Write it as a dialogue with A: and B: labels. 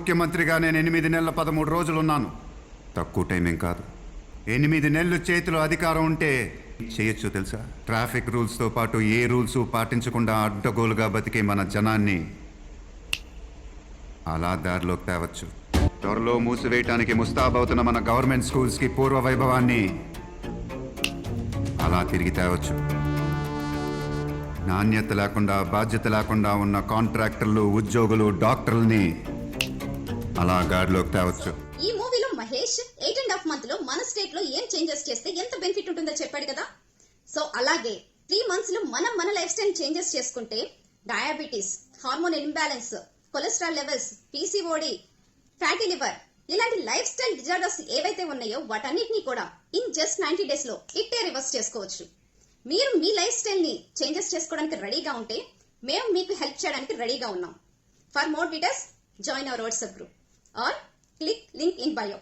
A: ముఖ్యమంత్రిగా నేను 8 నెలల 13 రోజులు ఉన్నాను. తక్కువ టైమేం కాదు. 8 నెలలు చేతిలో అధికారం ఉంటే చేయొచ్చు తెలుసా? ట్రాఫిక్ రూల్స్తో పాటు ఏ రూల్స్ పాటించకుండా అడ్డగోలుగా బతికే మన జనాన్ని అలా దారిలోకి తేవచ్చు. త్వరలో మూసివేయటానికి ముస్తాబవుతున్న మన గవర్నమెంట్ స్కూల్స్కి పూర్వ వైభవాన్ని అలా తిరిగి తేవచ్చు. నాణ్యత లేకుండా బాధ్యత లేకుండా ఉన్న కాంట్రాక్టర్లు, ఉద్యోగులు, డాక్టర్లని అలా గాడిలోకి తేవచ్చు.
B: ఈ మూవీలో మహేష్ 8.5 months లో మన స్టేట్ లో ఏం చేంజెస్ చేస్తే ఎంత బెనిఫిట్ ఉంటుందో చెప్పాడు కదా. సో అలాగే 3 months లో మన లైఫ్ స్టైల్ చేంజెస్ చేసుకుంటే diabetes, hormone imbalance, cholesterol levels, PCOD, fatty liver ఇలాంటి లైఫ్ స్టైల్ డిజార్డర్స్ ఏవైతే ఉన్నాయో వాటన్నిటిని కూడా ఇన్ జస్ట్ 90 days లో ఇట్టే రివర్స్ చేసుకోవచ్చు. మీరు మీ లైఫ్ స్టైల్ ని చేంజెస్ చేసుకోవడానికి రెడీగా ఉంటే మేము మీకు హెల్ప్ చేయడానికి రెడీగా ఉన్నాం. For more details join our WhatsApp group or click link in bio.